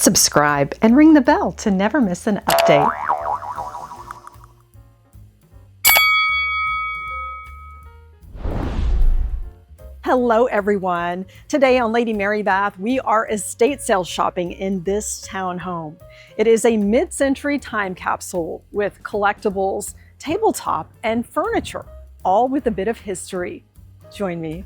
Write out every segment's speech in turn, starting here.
Subscribe and ring the bell to never miss an update. Hello everyone. Today on Lady Mary Bath, we are estate sale shopping in this townhome. It is a mid-century time capsule with collectibles, tabletop, and furniture, all with a bit of history. Join me.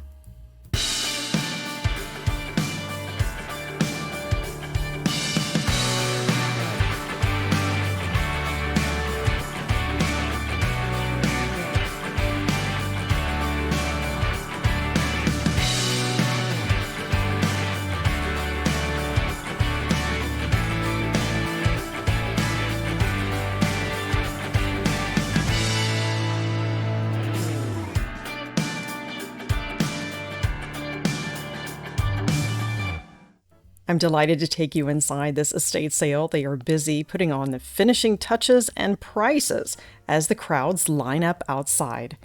I'm delighted to take you inside this estate sale. They are busy putting on the finishing touches and prices as the crowds line up outside.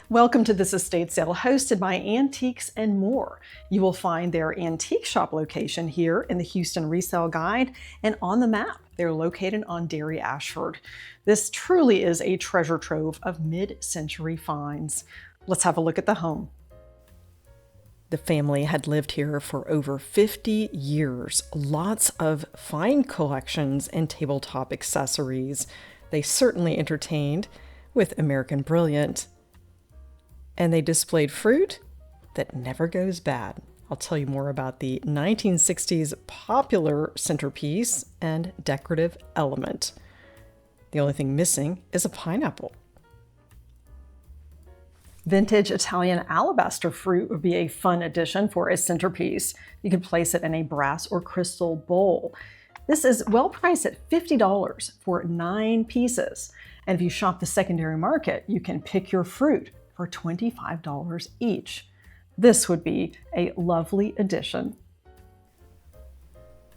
Welcome to this estate sale hosted by Antiques and More. You will find their antique shop location here in the Houston Resale Guide and on the map. They're located on Dairy Ashford. This truly is a treasure trove of mid-century finds. Let's have a look at the home. The family had lived here for over 50 years. Lots of fine collections and tabletop accessories. They certainly entertained with American Brilliant. And they displayed fruit that never goes bad. I'll tell you more about the 1960s popular centerpiece and decorative element. The only thing missing is a pineapple. Vintage Italian alabaster fruit would be a fun addition for a centerpiece. You can place it in a brass or crystal bowl. This is well priced at $50 for 9 pieces. And if you shop the secondary market, you can pick your fruit for $25 each. This would be a lovely addition.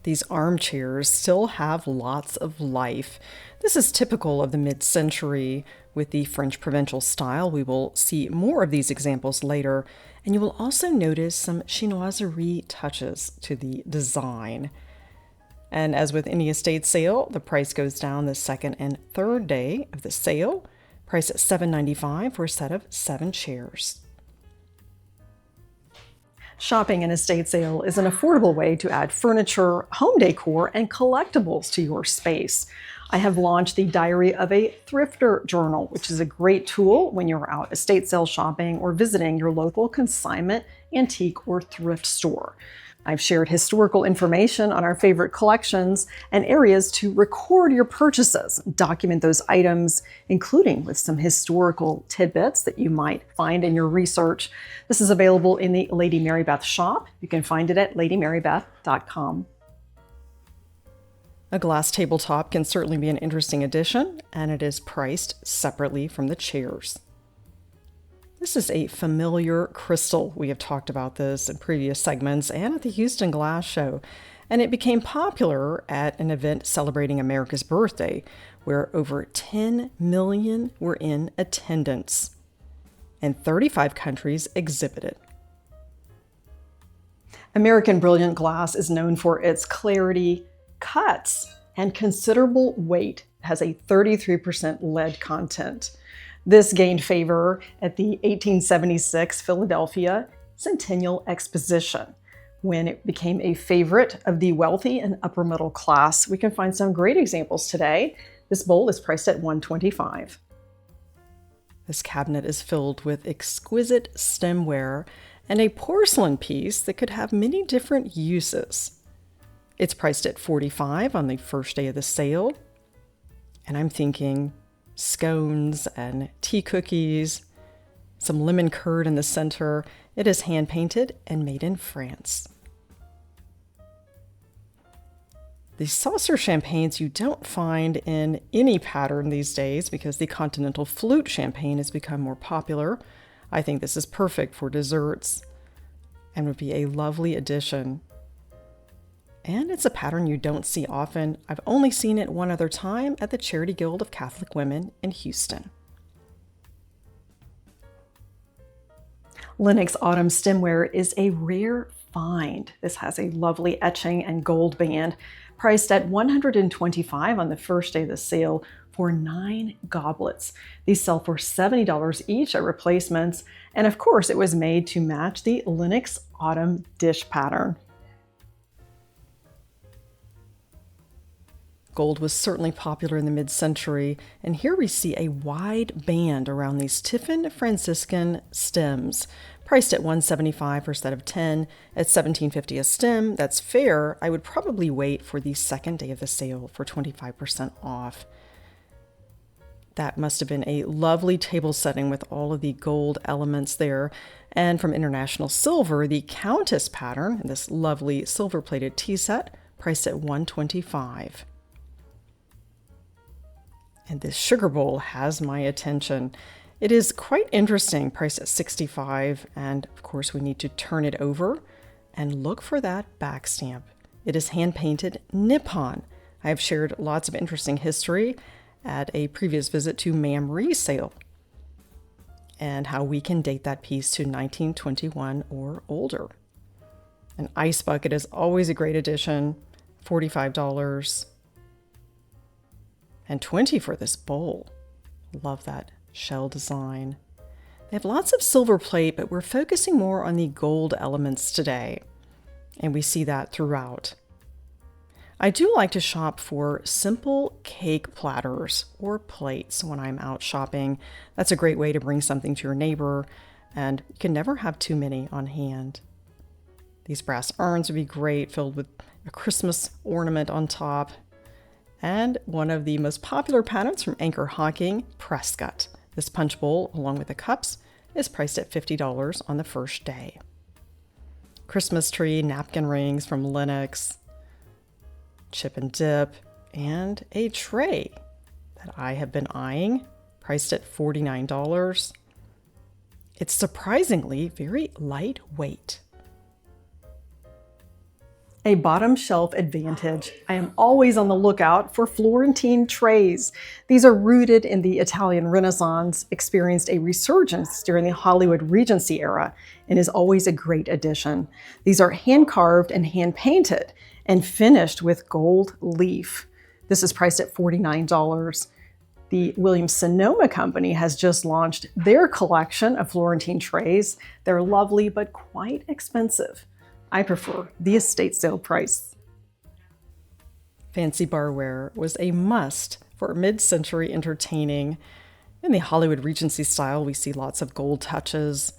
These armchairs still have lots of life. This is typical of the mid-century with the French Provincial style. We will see more of these examples later, and you will also notice some chinoiserie touches to the design. And as with any estate sale, the price goes down the second and third day of the sale, priced at $7.95 for a set of 7 chairs. Shopping an estate sale is an affordable way to add furniture, home decor, and collectibles to your space. I have launched the Diary of a Thrifter journal, which is a great tool when you're out estate sale shopping or visiting your local consignment, antique, or thrift store. I've shared historical information on our favorite collections and areas to record your purchases, document those items, including with some historical tidbits that you might find in your research. This is available in the Lady Mary Bath shop. You can find it at ladymarybath.com. A glass tabletop can certainly be an interesting addition, and it is priced separately from the chairs. This is a familiar crystal. We have talked about this in previous segments and at the Houston Glass Show, and it became popular at an event celebrating America's birthday, where over 10 million were in attendance, and 35 countries exhibited. American Brilliant glass is known for its clarity, cuts, and considerable weight. It has a 33% lead content. This gained favor at the 1876 Philadelphia Centennial Exposition, when it became a favorite of the wealthy and upper middle class. We can find some great examples today. This bowl is priced at $125. This cabinet is filled with exquisite stemware and a porcelain piece that could have many different uses. It's priced at $45 on the first day of the sale, and I'm thinking scones and tea cookies, some lemon curd in the center. It is hand painted and made in France. The saucer champagnes you don't find in any pattern these days because the continental flute champagne has become more popular. I think this is perfect for desserts and would be a lovely addition. And it's a pattern you don't see often. I've only seen it one other time at the Charity Guild of Catholic Women in Houston. Lenox Autumn stemware is a rare find. This has a lovely etching and gold band, priced at $125 on the first day of the sale for 9 goblets. These sell for $70 each at replacements, and of course it was made to match the Lenox Autumn dish pattern. Gold was certainly popular in the mid-century, and here we see a wide band around these Tiffin Franciscan stems, priced at $175 for a set of 10, at $17.50 a stem. That's fair. I would probably wait for the second day of the sale for 25% off. That must have been a lovely table setting with all of the gold elements there. And from International Silver, the Countess pattern, this lovely silver-plated tea set, priced at $125. And this sugar bowl has my attention. It is quite interesting, priced at $65, and of course we need to turn it over and look for that back stamp. It is hand-painted Nippon. I have shared lots of interesting history at a previous visit to Mamrie Sale and how we can date that piece to 1921 or older. An ice bucket is always a great addition, $45. And $20 for this bowl. Love that shell design. They have lots of silver plate, but we're focusing more on the gold elements today. And we see that throughout. I do like to shop for simple cake platters or plates when I'm out shopping. That's a great way to bring something to your neighbor, and you can never have too many on hand. These brass urns would be great, filled with a Christmas ornament on top. And one of the most popular patterns from Anchor Hocking, Prescott. This punch bowl, along with the cups, is priced at $50 on the first day. Christmas tree napkin rings from Lenox, chip and dip, and a tray that I have been eyeing, priced at $49. It's surprisingly very lightweight. A bottom shelf advantage. I am always on the lookout for Florentine trays. These are rooted in the Italian Renaissance, experienced a resurgence during the Hollywood Regency era, and is always a great addition. These are hand-carved and hand-painted and finished with gold leaf. This is priced at $49. The Williams-Sonoma Company has just launched their collection of Florentine trays. They're lovely but quite expensive. I prefer the estate sale price. Fancy barware was a must for mid-century entertaining. In the Hollywood Regency style, we see lots of gold touches,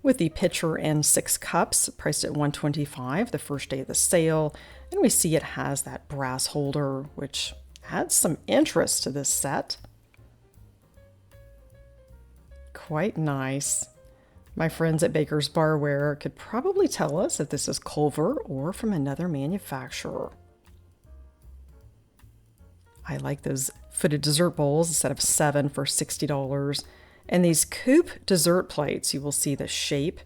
with the pitcher and 6 cups priced at $125 the first day of the sale. And we see it has that brass holder, which adds some interest to this set. Quite nice. My friends at Baker's Barware could probably tell us if this is Culver or from another manufacturer. I like those footed dessert bowls, a set of 7 for $60. And these coupe dessert plates, you will see the shape,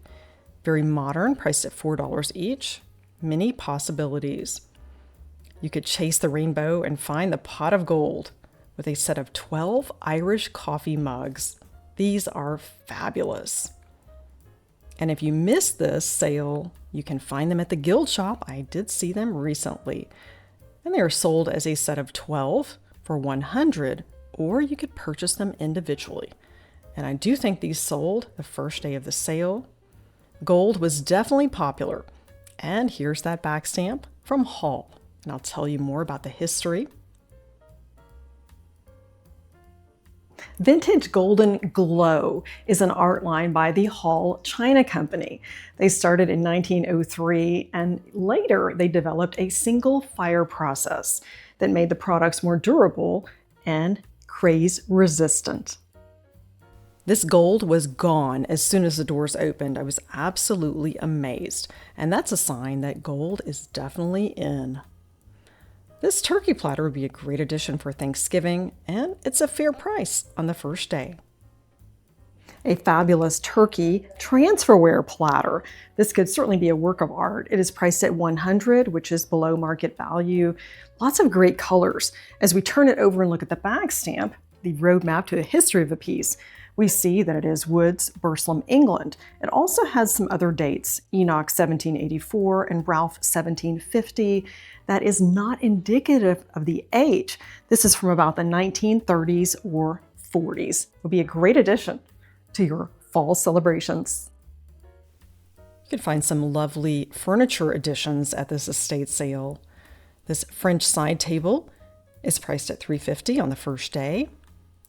very modern, priced at $4 each. Many possibilities. You could chase the rainbow and find the pot of gold with a set of 12 Irish coffee mugs. These are fabulous. And if you missed this sale, you can find them at the Guild Shop. I did see them recently. And they are sold as a set of 12 for $100, or you could purchase them individually. And I do think these sold the first day of the sale. Gold was definitely popular. And here's that back stamp from Hall. And I'll tell you more about the history. Vintage Golden Glow is an art line by the Hall China Company. They started in 1903, and later they developed a single fire process that made the products more durable and craze resistant. This gold was gone as soon as the doors opened. I was absolutely amazed, and that's a sign that gold is definitely in. This turkey platter would be a great addition for Thanksgiving, and it's a fair price on the first day. A fabulous turkey transferware platter. This could certainly be a work of art. It is priced at $100, which is below market value. Lots of great colors. As we turn it over and look at the back stamp, the roadmap to the history of the piece, We see that it is Woods, Burslem, England. It also has some other dates, Enoch 1784 and Ralph 1750. That is not indicative of the age. This is from about the 1930s or 40s. It would be a great addition to your fall celebrations. You can find some lovely furniture additions at this estate sale. This French side table is priced at $350 on the first day.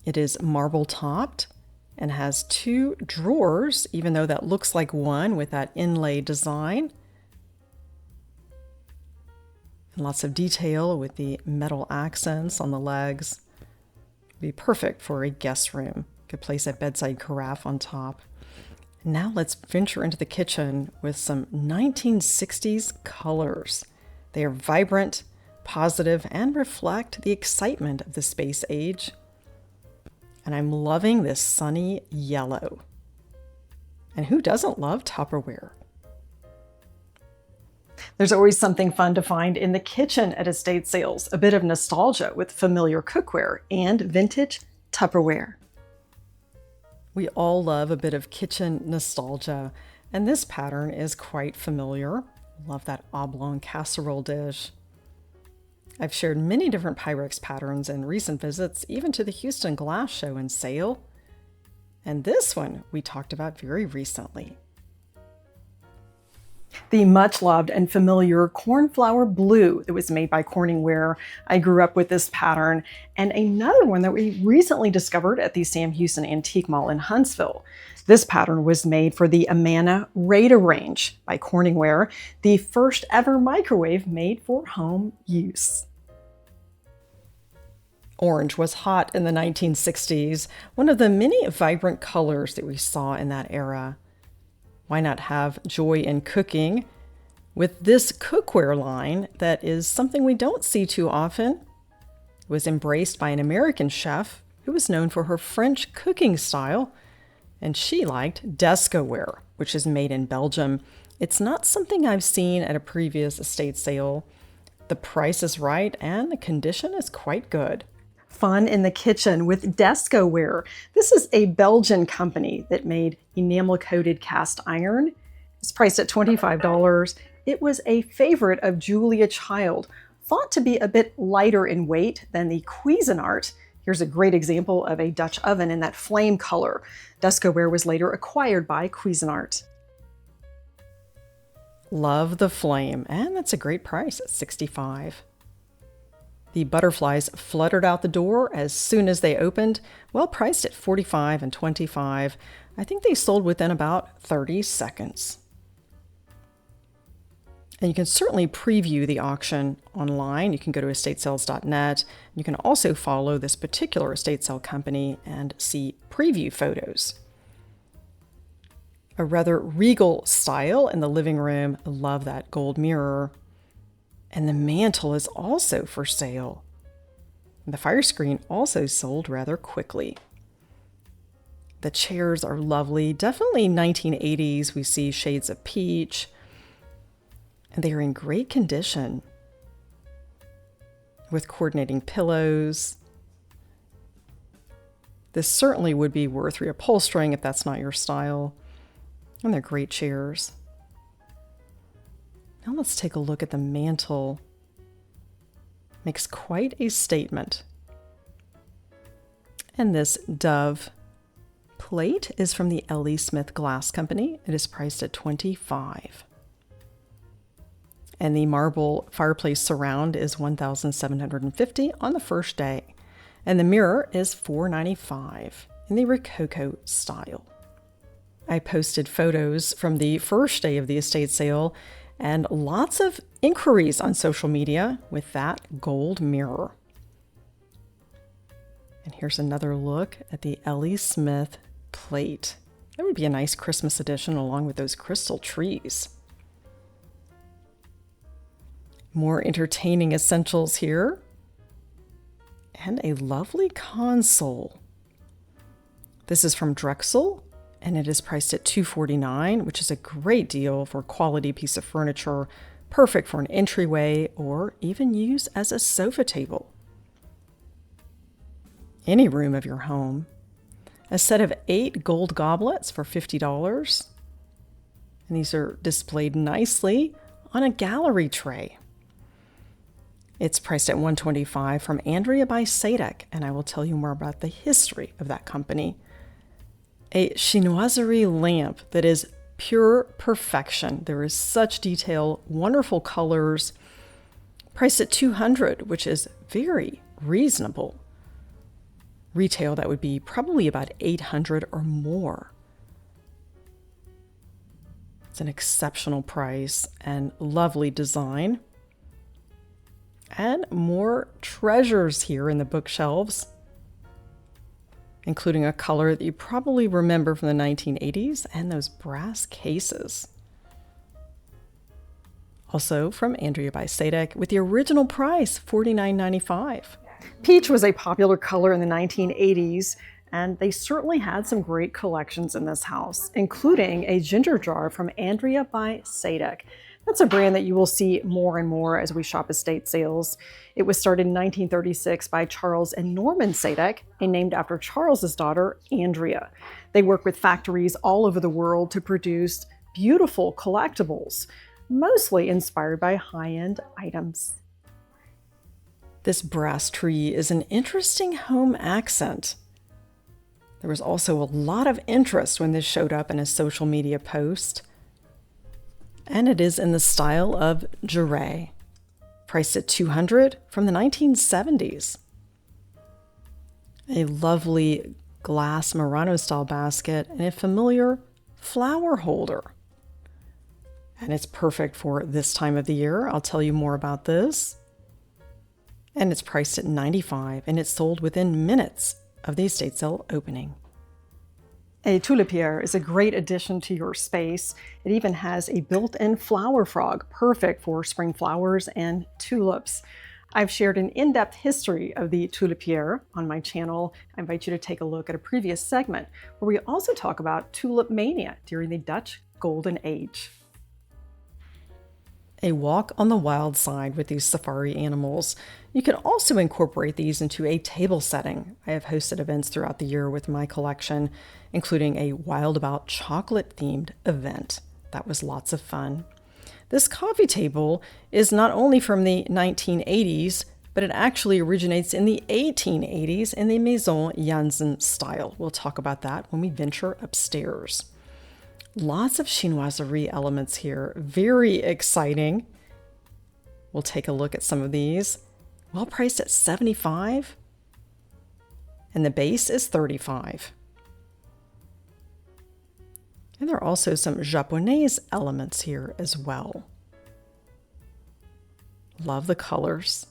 It is marble topped and has 2 drawers, even though that looks like one with that inlay design. And lots of detail with the metal accents on the legs. Be perfect for a guest room. Could place a bedside carafe on top. Now let's venture into the kitchen with some 1960s colors. They are vibrant, positive, and reflect the excitement of the space age. And I'm loving this sunny yellow. And who doesn't love Tupperware? There's always something fun to find in the kitchen at estate sales, a bit of nostalgia with familiar cookware and vintage Tupperware. We all love a bit of kitchen nostalgia, and this pattern is quite familiar. Love that oblong casserole dish. I've shared many different Pyrex patterns in recent visits, even to the Houston Glass Show and sale. And this one we talked about very recently. The much loved and familiar cornflower blue that was made by Corningware. I grew up with this pattern, and another one that we recently discovered at the Sam Houston Antique Mall in Huntsville. This pattern was made for the Amana Raider range by Corningware, the first ever microwave made for home use. Orange was hot in the 1960s, one of the many vibrant colors that we saw in that era. Why not have joy in cooking with this cookware line that is something we don't see too often? It was embraced by an American chef who was known for her French cooking style, and she liked Descoware, which is made in Belgium. It's not something I've seen at a previous estate sale. The price is right and the condition is quite good. Fun in the kitchen with Descoware. This is a Belgian company that made enamel-coated cast iron. It's priced at $25. It was a favorite of Julia Child, thought to be a bit lighter in weight than the Cuisinart. Here's a great example of a Dutch oven in that flame color. Descoware was later acquired by Cuisinart. Love the flame, and that's a great price at $65. The butterflies fluttered out the door as soon as they opened, well priced at $45 and $25. I think they sold within about 30 seconds. And you can certainly preview the auction online. You can go to estatesales.net. You can also follow this particular estate sale company and see preview photos. A rather regal style in the living room. I love that gold mirror. And the mantle is also for sale. The fire screen also sold rather quickly. The chairs are lovely, definitely 1980s. We see shades of peach, and they are in great condition with coordinating pillows. This certainly would be worth reupholstering if that's not your style. And they're great chairs. Now let's take a look at the mantle. Makes quite a statement. And this dove plate is from the L.E. Smith Glass Company. It is priced at $25. And the marble fireplace surround is $1,750 on the first day. And the mirror is $495 in the Rococo style. I posted photos from the first day of the estate sale and lots of inquiries on social media with that gold mirror. And here's another look at the L.E. Smith plate. That would be a nice Christmas addition along with those crystal trees. More entertaining essentials here. And a lovely console. This is from Drexel, and it is priced at $249, which is a great deal for a quality piece of furniture, perfect for an entryway or even use as a sofa table. Any room of your home. A set of 8 gold goblets for $50. And these are displayed nicely on a gallery tray. It's priced at $125 from Andrea by Sadek, and I will tell you more about the history of that company. A chinoiserie lamp that is pure perfection. There is such detail, wonderful colors, priced at $200, which is very reasonable. Retail, that would be probably about $800 or more. It's an exceptional price and lovely design. And more treasures here in the bookshelves, including a color that you probably remember from the 1980s and those brass cases. Also from Andrea by Sadek with the original price, $49.95. Peach was a popular color in the 1980s, and they certainly had some great collections in this house, including a ginger jar from Andrea by Sadek. That's a brand that you will see more and more as we shop estate sales. It was started in 1936 by Charles and Norman Sadek, and named after Charles's daughter, Andrea. They work with factories all over the world to produce beautiful collectibles, mostly inspired by high-end items. This brass tree is an interesting home accent. There was also a lot of interest when this showed up in a social media post. And it is in the style of Jarret, priced at $200 from the 1970s. A lovely glass Murano style basket and a familiar flower holder. And it's perfect for this time of the year. I'll tell you more about this. And it's priced at $95, and it's sold within minutes of the estate sale opening. A tulipier is a great addition to your space. It even has a built-in flower frog, perfect for spring flowers and tulips. I've shared an in-depth history of the tulipier on my channel. I invite you to take a look at a previous segment where we also talk about tulip mania during the Dutch Golden Age. A walk on the wild side with these safari animals. You can also incorporate these into a table setting. I have hosted events throughout the year with my collection, including a Wild About chocolate themed event. That was lots of fun. This coffee table is not only from the 1980s, but it actually originates in the 1880s in the Maison Jansen style. We'll talk about that when we venture upstairs. Lots of chinoiserie elements here, very exciting. We'll take a look at some of these. Well priced at $75, and the base is $35. And there are also some Japanese elements here as well. Love the colors.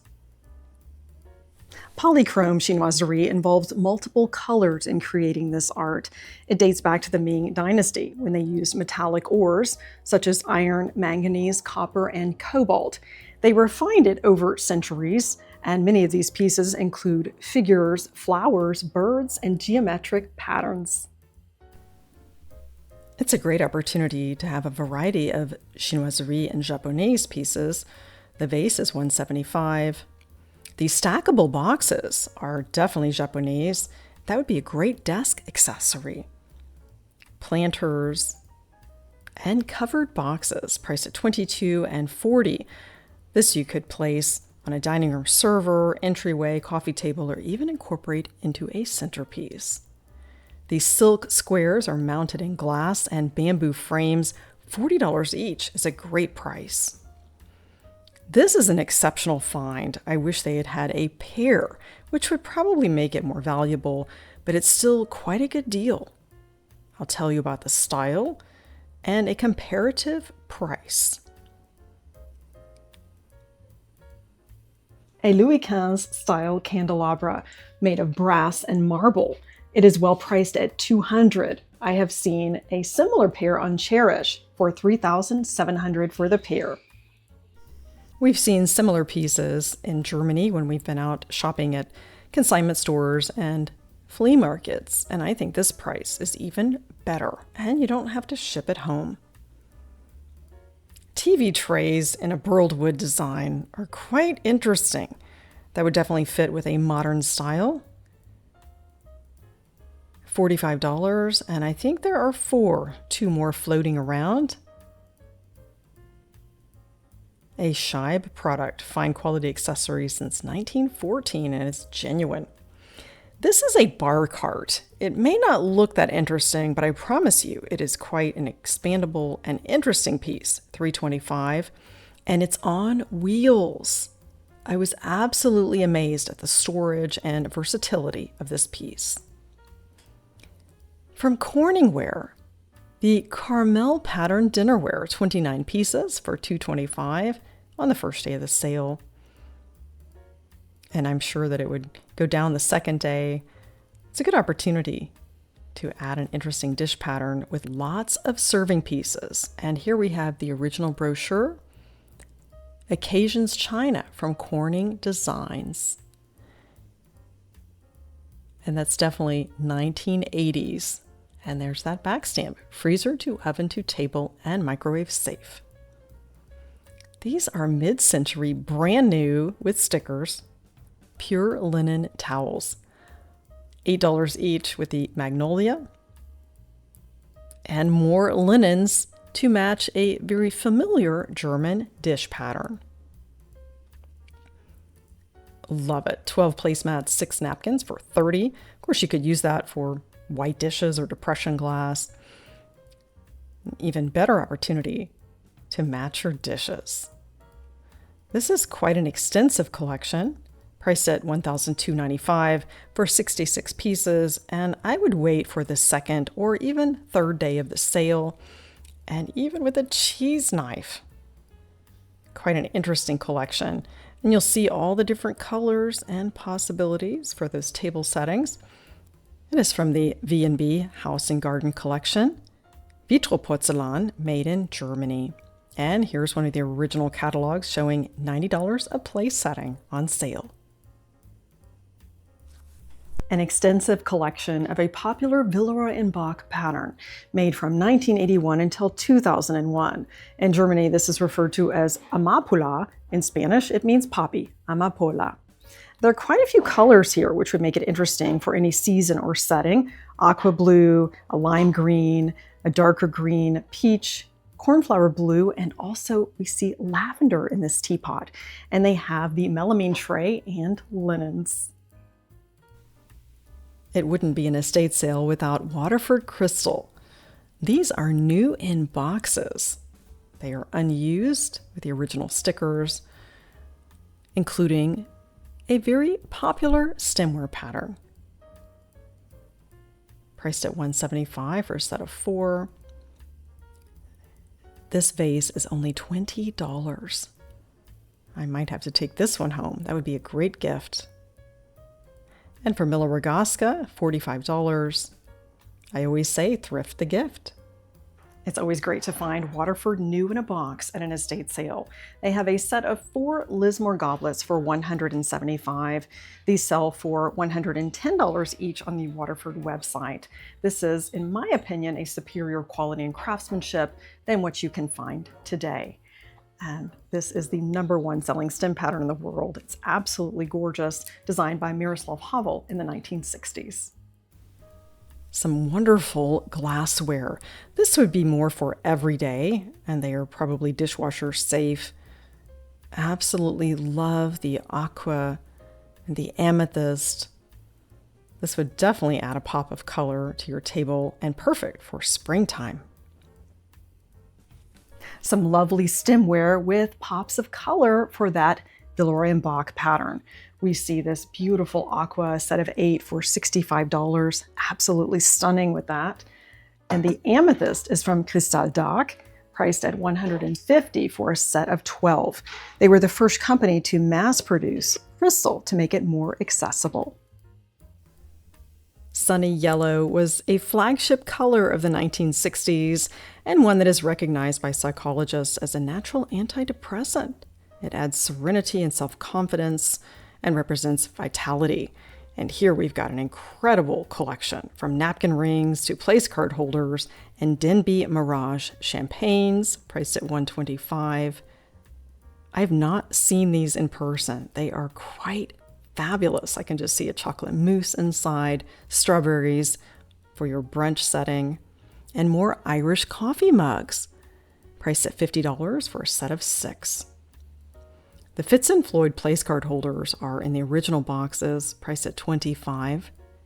Polychrome chinoiserie involves multiple colors in creating this art. It dates back to the Ming Dynasty when they used metallic ores such as iron, manganese, copper, and cobalt. They refined it over centuries, and many of these pieces include figures, flowers, birds, and geometric patterns. It's a great opportunity to have a variety of chinoiserie and Japanese pieces. The vase is $175. The stackable boxes are definitely Japanese. That would be a great desk accessory. Planters and covered boxes priced at $22 and $40. This you could place on a dining room server, entryway, coffee table, or even incorporate into a centerpiece. These silk squares are mounted in glass and bamboo frames. $40 each is a great price. This is an exceptional find. I wish they had had a pair, which would probably make it more valuable, but it's still quite a good deal. I'll tell you about the style and a comparative price. A Louis XV style candelabra made of brass and marble. It is well priced at $200. I have seen a similar pair on Cherish for $3,700 for the pair. We've seen similar pieces in Germany when we've been out shopping at consignment stores and flea markets, and I think this price is even better, and you don't have to ship it home. TV trays in a burled wood design are quite interesting. That would definitely fit with a modern style. $45, and I think there are two more floating around. A Scheib product, fine quality accessory since 1914, and it's genuine. This is a bar cart. It may not look that interesting, but I promise you it is quite an expandable and interesting piece. $325, and it's on wheels. I was absolutely amazed at the storage and versatility of this piece. From Corningware, the Carmel pattern dinnerware, 29 pieces for $225 on the first day of the sale. And I'm sure that it would go down the second day. It's a good opportunity to add an interesting dish pattern with lots of serving pieces. And here we have the original brochure, Occasions China from Corning Designs. And that's definitely 1980s. And there's that back stamp, freezer to oven to table and microwave safe. These are mid-century, brand new with stickers, pure linen towels. $8 each with the magnolia. And more linens to match a very familiar German dish pattern. Love it. 12 placemats, 6 napkins for $30. Of course, you could use that for white dishes or depression glass. Even better opportunity to match your dishes. This is quite an extensive collection, priced at $1,295 for 66 pieces, and I would wait for the second or even third day of the sale, and even with a cheese knife. Quite an interesting collection, and you'll see all the different colors and possibilities for those table settings. It is from the V&B House and Garden collection, Vitroporzellan, made in Germany. And here's one of the original catalogs showing $90 a place setting on sale. An extensive collection of a popular Villeroy Boch pattern made from 1981 until 2001. In Germany, this is referred to as Amapola. In Spanish, it means poppy, Amapola. There are quite a few colors here, which would make it interesting for any season or setting. Aqua blue, a lime green, a darker green, peach, cornflower blue, and also we see lavender in this teapot. And they have the melamine tray and linens. It wouldn't be an estate sale without Waterford crystal. These are new in boxes. They are unused with the original stickers, including a very popular stemware pattern. Priced at $175 for a set of 4. This vase is only $20. I might have to take this one home. That would be a great gift. And for Miller Rogaska, $45. I always say thrift the gift. It's always great to find Waterford new in a box at an estate sale. They have a set of 4 Lismore goblets for $175. These sell for $110 each on the Waterford website. This is, in my opinion, a superior quality and craftsmanship than what you can find today. And this is the #1 selling stem pattern in the world. It's absolutely gorgeous, designed by Miroslav Havel in the 1960s. Some wonderful glassware. This would be more for every day, and they are probably dishwasher safe. Absolutely love the aqua and the amethyst. This would definitely add a pop of color to your table and perfect for springtime. Some lovely stemware with pops of color for that Villeroy Boch pattern. We see this beautiful aqua set of 8 for $65. Absolutely stunning with that. And the amethyst is from Cristal d'Arc, priced at $150 for a set of 12. They were the first company to mass produce crystal to make it more accessible. Sunny yellow was a flagship color of the 1960s and one that is recognized by psychologists as a natural antidepressant. It adds serenity and self-confidence and represents vitality. And here we've got an incredible collection, from napkin rings to place card holders and Denby Mirage champagnes, priced at $125. I have not seen these in person. They are quite fabulous. I can just see a chocolate mousse inside, strawberries, for your brunch setting, and more Irish coffee mugs, priced at $50 for a set of 6. The Fitz & Floyd place card holders are in the original boxes, priced at $25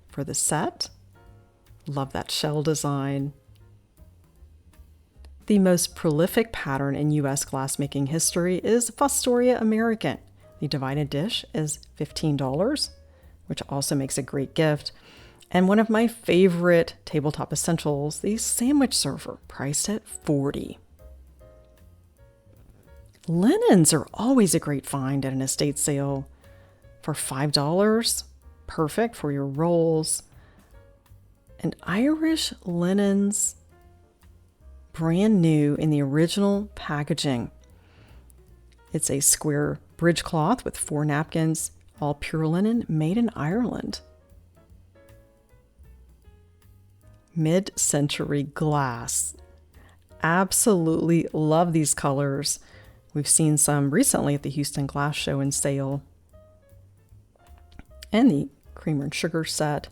for the set. Love that shell design. The most prolific pattern in U.S. glassmaking history is Fostoria American. The divided dish is $15, which also makes a great gift. And one of my favorite tabletop essentials, the sandwich server, priced at $40. Linens are always a great find at an estate sale. For $5, perfect for your rolls. And Irish linens, brand new in the original packaging. It's a square bridge cloth with 4 napkins, all pure linen, made in Ireland. Mid-century glass. Absolutely love these colors. We've seen some recently at the Houston Glass Show and sale. And the creamer and sugar set,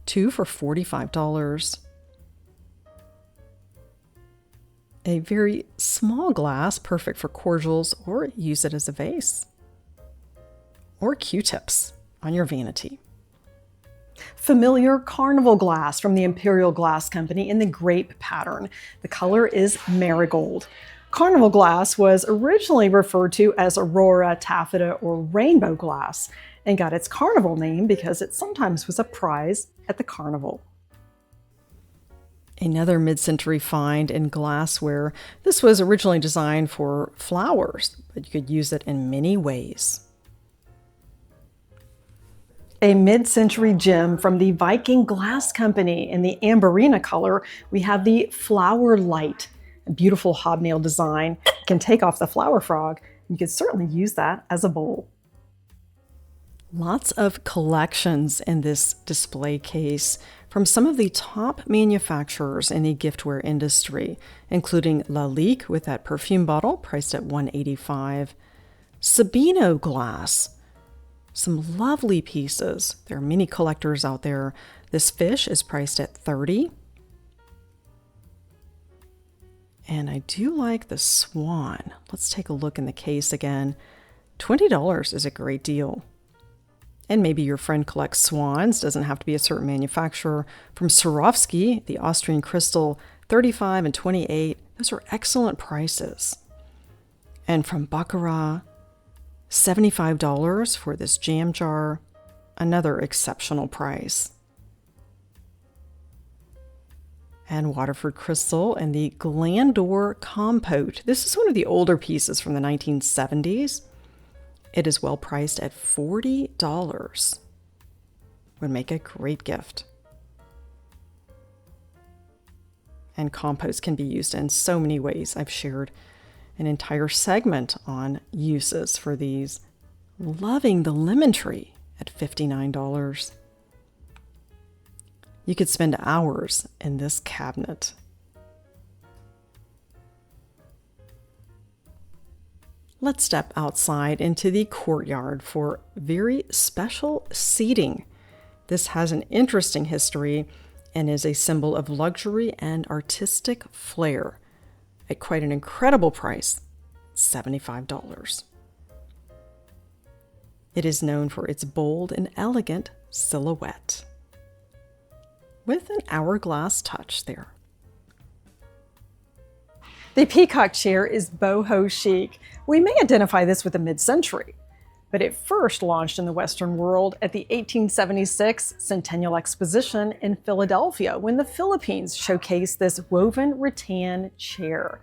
2 for $45. A very small glass, perfect for cordials, or use it as a vase. Or Q-tips on your vanity. Familiar carnival glass from the Imperial Glass Company in the grape pattern. The color is marigold. Carnival glass was originally referred to as Aurora, taffeta, or rainbow glass, and got its carnival name because it sometimes was a prize at the carnival. Another mid-century find in glassware. This was originally designed for flowers, but you could use it in many ways. A mid-century gem from the Viking Glass Company. In the amberina color, we have the Flower Light, a beautiful hobnail design. You can take off the flower frog. You could certainly use that as a bowl. Lots of collections in this display case from some of the top manufacturers in the giftware industry, including Lalique with that perfume bottle priced at $185, Sabino glass, some lovely pieces. There are many collectors out there. This fish is priced at $30. And I do like the swan. Let's take a look in the case again. $20 is a great deal. And maybe your friend collects swans, doesn't have to be a certain manufacturer. From Swarovski, the Austrian crystal, $35 and $28. Those are excellent prices. And from Baccarat, $75 for this jam jar, another exceptional price. And Waterford crystal and the Glandor compote. This is one of the older pieces from the 1970s. It is well priced at $40. Would make a great gift. And compost can be used in so many ways. I've shared an entire segment on uses for these. Loving the lemon tree at $59. You could spend hours in this cabinet. Let's step outside into the courtyard for very special seating. This has an interesting history and is a symbol of luxury and artistic flair at quite an incredible price, $75. It is known for its bold and elegant silhouette, with an hourglass touch there. The Peacock chair is Boho Chic. We may identify this with the mid-century, but it first launched in the Western world at the 1876 Centennial Exposition in Philadelphia when the Philippines showcased this woven rattan chair.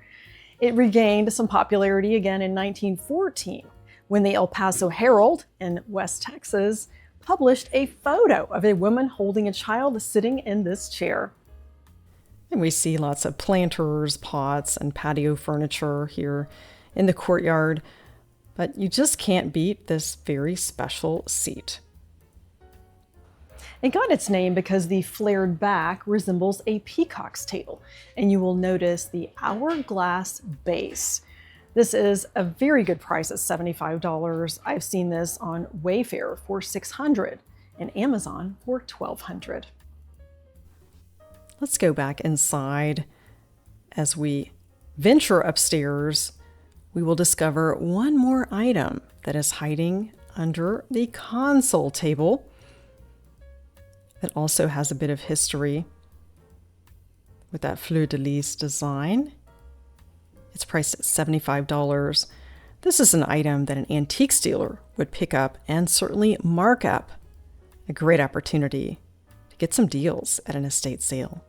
It regained some popularity again in 1914 when the El Paso Herald in West Texas published a photo of a woman holding a child sitting in this chair. And we see lots of planters, pots, and patio furniture here in the courtyard, but you just can't beat this very special seat. It got its name because the flared back resembles a peacock's tail, and you will notice the hourglass base. This is a very good price at $75. I've seen this on Wayfair for $600 and Amazon for $1,200. Let's go back inside. As we venture upstairs, we will discover one more item that is hiding under the console table. It also has a bit of history with that fleur-de-lis design. It's priced at $75. This is an item that an antiques dealer would pick up and certainly mark up. A great opportunity to get some deals at an estate sale.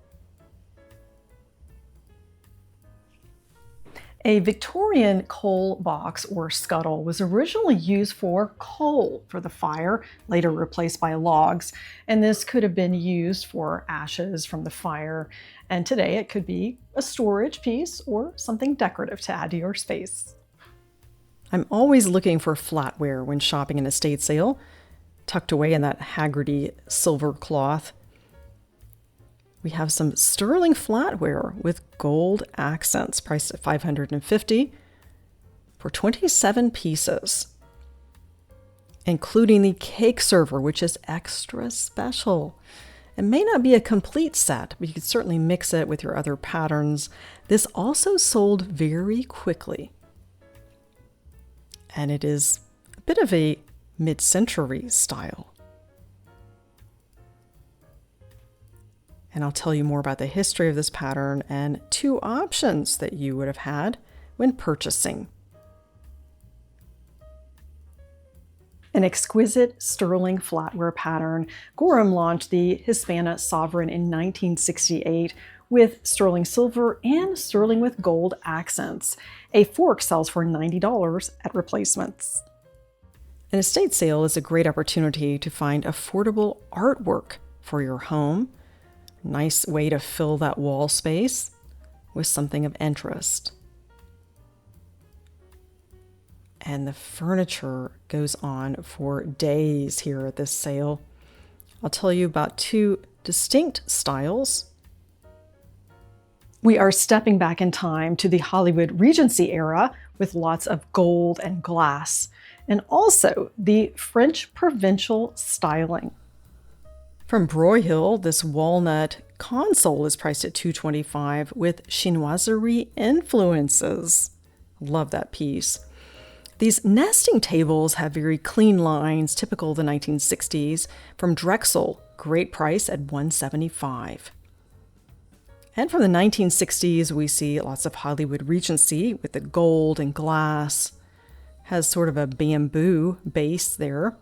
A Victorian coal box or scuttle was originally used for coal for the fire, later replaced by logs, and this could have been used for ashes from the fire, and today it could be a storage piece or something decorative to add to your space. I'm always looking for flatware when shopping an estate sale, tucked away in that Haggerty silver cloth. We have some sterling flatware with gold accents, priced at $550 for 27 pieces, including the cake server, which is extra special. It may not be a complete set, but you can certainly mix it with your other patterns. This also sold very quickly, and it is a bit of a mid-century style. And I'll tell you more about the history of this pattern and 2 options that you would have had when purchasing. An exquisite sterling flatware pattern, Gorham launched the Hispana Sovereign in 1968 with sterling silver and sterling with gold accents. A fork sells for $90 at replacements. An estate sale is a great opportunity to find affordable artwork for your home. Nice way to fill that wall space with something of interest. And the furniture goes on for days here at this sale. I'll tell you about 2 distinct styles. We are stepping back in time to the Hollywood Regency era with lots of gold and glass, and also the French Provincial styling. From Broyhill, this walnut console is priced at $225 with chinoiserie influences. Love that piece. These nesting tables have very clean lines, typical of the 1960s. From Drexel, great price at $175. And from the 1960s, we see lots of Hollywood Regency with the gold and glass. Has sort of a bamboo base there.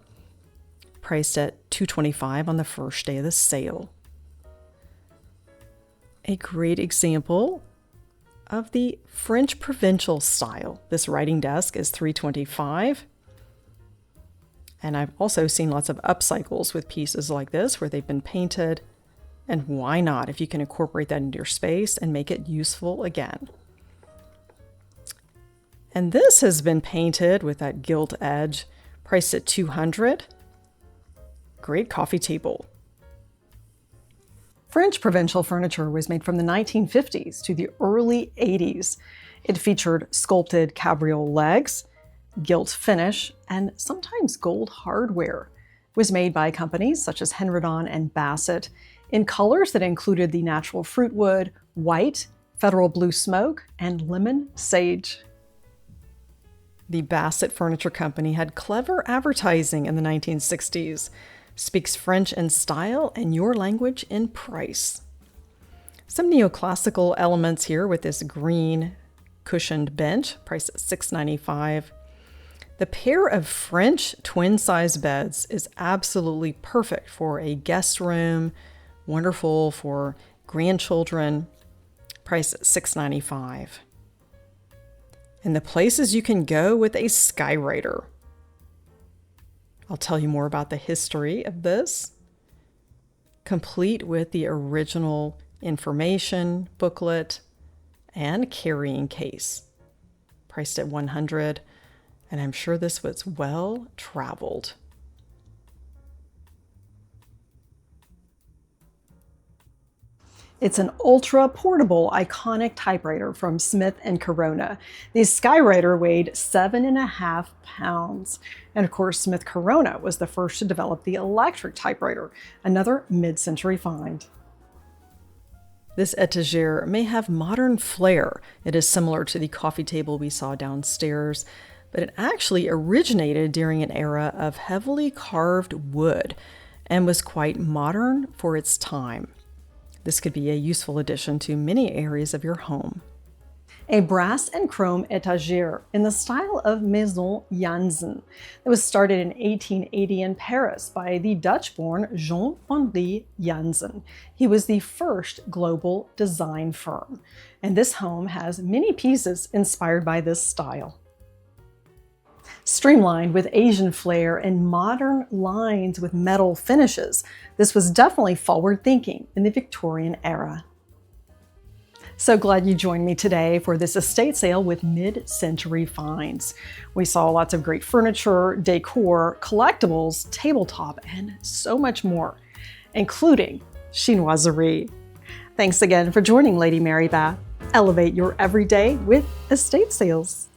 Priced at $225 on the first day of the sale. A great example of the French Provincial style. This writing desk is $325. And I've also seen lots of upcycles with pieces like this where they've been painted. And why not if you can incorporate that into your space and make it useful again. And this has been painted with that gilt edge, priced at $200. Great coffee table. French Provincial furniture was made from the 1950s to the early 80s. It featured sculpted cabriole legs, gilt finish, and sometimes gold hardware. It was made by companies such as Henredon and Bassett in colors that included the natural fruit wood, white, federal blue smoke, and lemon sage. The Bassett Furniture Company had clever advertising in the 1960s. Speaks French in style and your language in price. Some neoclassical elements here with this green cushioned bench, priced at $695. The pair of French twin-size beds is absolutely perfect for a guest room, wonderful for grandchildren, priced at $695. And the places you can go with a skywriter. I'll tell you more about the history of this, complete with the original information booklet and carrying case, priced at $100, and I'm sure this was well traveled. It's an ultra-portable, iconic typewriter from Smith & Corona. The Skywriter weighed 7.5 pounds. And of course, Smith Corona was the first to develop the electric typewriter, another mid-century find. This etagere may have modern flair. It is similar to the coffee table we saw downstairs, but it actually originated during an era of heavily carved wood and was quite modern for its time. This could be a useful addition to many areas of your home. A brass and chrome etagere in the style of Maison Jansen. It was started in 1880 in Paris by the Dutch-born Jean-Henri Jansen. He was the first global design firm, and this home has many pieces inspired by this style. Streamlined with Asian flair and modern lines with metal finishes, this was definitely forward-thinking in the Victorian era. So glad you joined me today for this estate sale with mid-century finds. We saw lots of great furniture, decor, collectibles, tabletop, and so much more, including chinoiserie. Thanks again for joining Lady Mary Bath. Elevate your everyday with estate sales.